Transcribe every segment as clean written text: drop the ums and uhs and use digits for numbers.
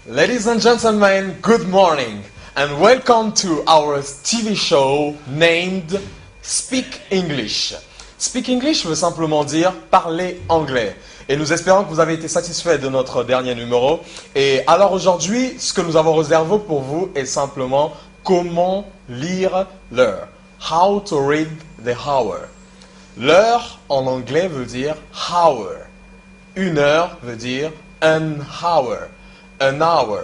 Ladies and gentlemen, good morning and welcome to our TV show named Speak English. Speak English veut simplement dire parler anglais. Et nous espérons que vous avez été satisfait de notre dernier numéro. Et alors aujourd'hui, ce que nous avons réservé pour vous est simplement comment lire l'heure. How to read the hour. L'heure en anglais veut dire hour. Une heure veut dire an hour. An hour.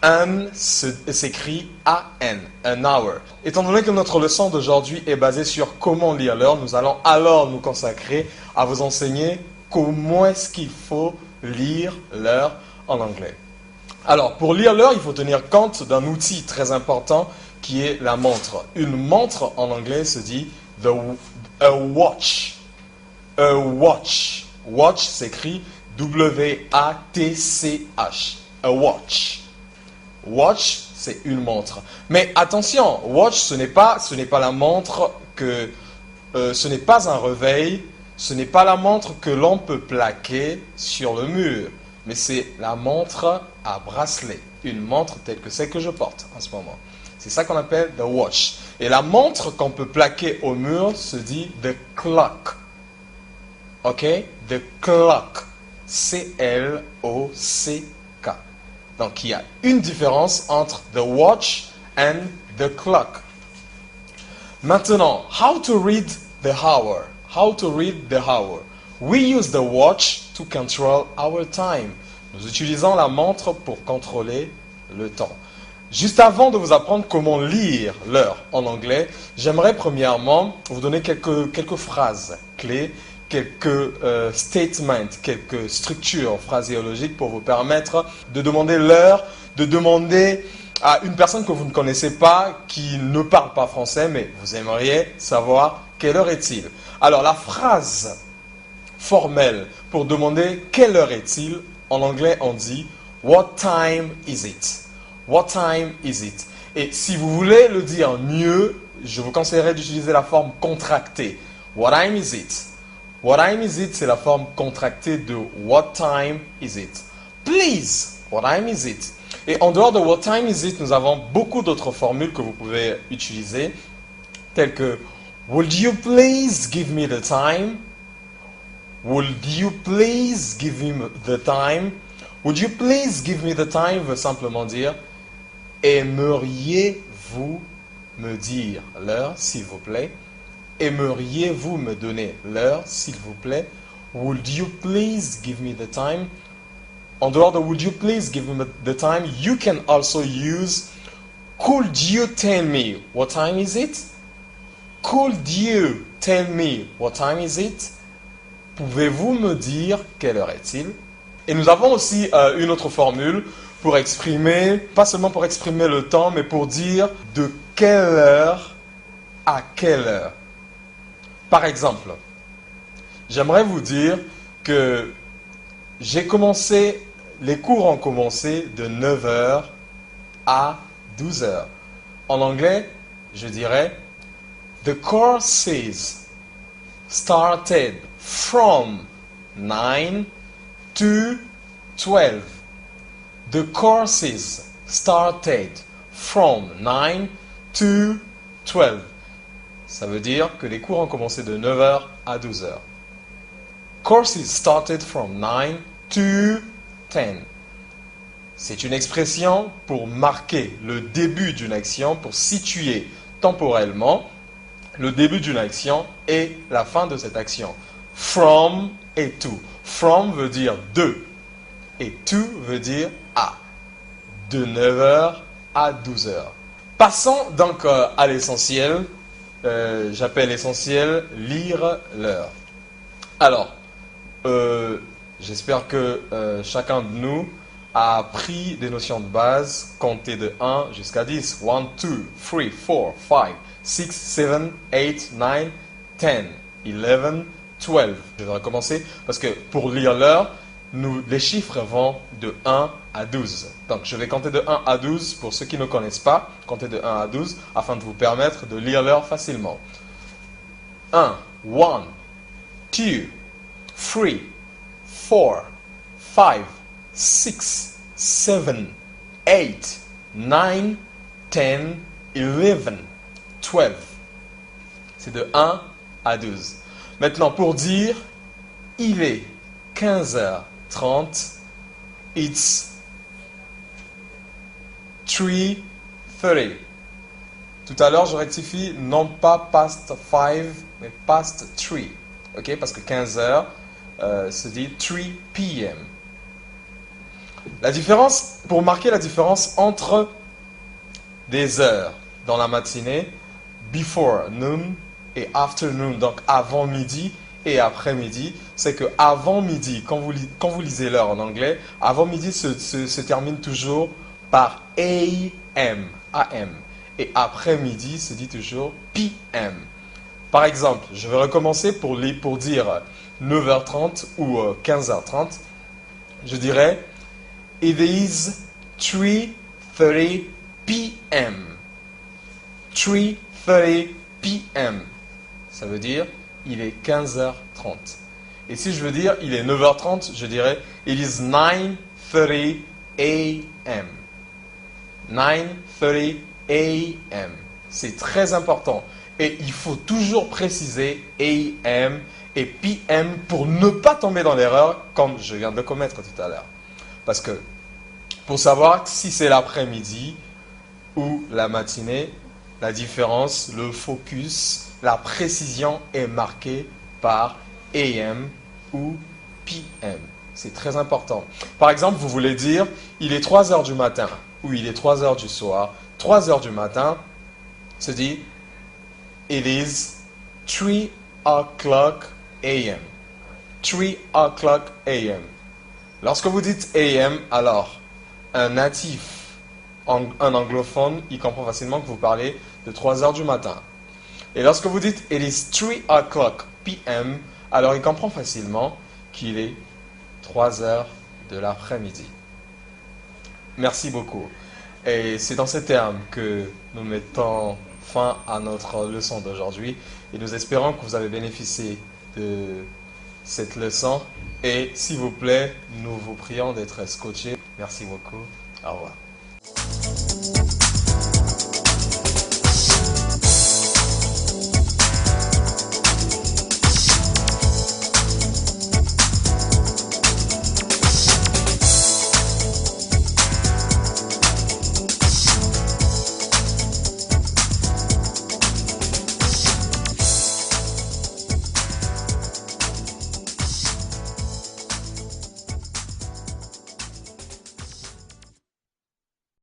An s'écrit A-N. An hour. Étant donné que notre leçon d'aujourd'hui est basée sur comment lire l'heure, nous allons alors nous consacrer à vous enseigner comment est-ce qu'il faut lire l'heure en anglais. Alors, pour lire l'heure, il faut tenir compte d'un outil très important qui est la montre. Une montre en anglais se dit a watch. A watch. Watch s'écrit W-A-T-C-H. A watch. Watch, c'est une montre. Mais attention, watch, ce n'est pas la montre que... ce n'est pas un réveil, ce n'est pas la montre que l'on peut plaquer sur le mur. Mais c'est la montre à bracelet. Une montre telle que celle que je porte en ce moment. C'est ça qu'on appelle the watch. Et la montre qu'on peut plaquer au mur se dit the clock. Ok? The clock. C-L-O-C-K. Donc, il y a une différence entre the watch and the clock. Maintenant, how to read the hour. How to read the hour. We use the watch to control our time. Nous utilisons la montre pour contrôler le temps. Juste avant de vous apprendre comment lire l'heure en anglais, j'aimerais premièrement vous donner quelques phrases clés, quelques statements, quelques structures phraséologiques pour vous permettre de demander l'heure, de demander à une personne que vous ne connaissez pas, qui ne parle pas français, mais vous aimeriez savoir quelle heure est-il. Alors la phrase formelle pour demander quelle heure est-il, en anglais on dit « What time is it ?» What time is it? Et si vous voulez le dire mieux, je vous conseillerais d'utiliser la forme contractée. What time is it? What time is it? C'est la forme contractée de what time is it? Please, what time is it? Et en dehors de what time is it, nous avons beaucoup d'autres formules que vous pouvez utiliser, telles que would you please give me the time? Would you please give me the time? Would you please give me the time veut simplement dire aimeriez-vous me dire l'heure, s'il vous plaît? Aimeriez-vous me donner l'heure, s'il vous plaît? Would you please give me the time? En dehors de would you please give me the time, you can also use could you tell me what time is it? Could you tell me what time is it? Pouvez-vous me dire quelle heure est-il? Et nous avons aussi une autre formule pour exprimer, pas seulement pour exprimer le temps, mais pour dire de quelle heure à quelle heure. Par exemple, j'aimerais vous dire que les cours ont commencé de 9h à 12h. En anglais, je dirais The courses started from 9 to 12. The courses started from 9 to 12. Ça veut dire que les cours ont commencé de 9h à 12h. Courses started from 9 to 10. C'est une expression pour marquer le début d'une action, pour situer temporellement le début d'une action et la fin de cette action. From et to. From veut dire de et to veut dire à. De 9h à 12h. Passons donc à l'essentiel. J'appelle essentiel lire l'heure. Alors, j'espère que chacun de nous a appris des notions de base, compter de 1 jusqu'à 10. 1, 2, 3, 4, 5, 6, 7, 8, 9, 10, 11, 12. Je vais recommencer parce que pour lire l'heure, les chiffres vont de 1 à 12. Donc, je vais compter de 1 à 12 pour ceux qui ne connaissent pas. Compter de 1 à 12 afin de vous permettre de lire l'heure facilement. 1, 2, 3, 4, 5, 6, 7, 7, 8, 9, 10, 11, 12. C'est de 1 à 12. Maintenant, pour dire il est 15h30, it's 3:30. Tout à l'heure, je rectifie, non pas past 5, mais past 3. Ok, parce que 15h se dit 3 p.m. La différence, pour marquer la différence entre des heures dans la matinée, before noon et afternoon, donc avant midi et après midi, c'est que avant midi, quand vous lisez l'heure en anglais, avant midi se termine toujours par AM, AM. Et après midi se dit toujours PM. Par exemple, je vais recommencer pour dire 9h30 ou 15h30. Je dirais it is 3:30 p.m. 3:30 p.m. Ça veut dire il est 15h30. Et si je veux dire il est 9h30, je dirais it is 9:30 a.m. 9:30 a.m. C'est très important. Et il faut toujours préciser a.m. et p.m. pour ne pas tomber dans l'erreur comme je viens de le commettre tout à l'heure. Parce que pour savoir si c'est l'après-midi ou la matinée, la différence, le focus, la précision est marquée par AM ou PM. C'est très important. Par exemple, vous voulez dire il est 3 heures du matin ou il est 3 heures du soir. 3 heures du matin se dit it is 3 o'clock a.m. 3 o'clock a.m. Lorsque vous dites a.m., alors un natif, un anglophone, il comprend facilement que vous parlez de 3 heures du matin. Et lorsque vous dites it is 3 o'clock p.m., alors il comprend facilement qu'il est 3 heures de l'après-midi. Merci beaucoup. Et c'est dans ces termes que nous mettons fin à notre leçon d'aujourd'hui. Et nous espérons que vous avez bénéficié de cette leçon. Et s'il vous plaît, nous vous prions d'être scotchés. Merci beaucoup. Au revoir.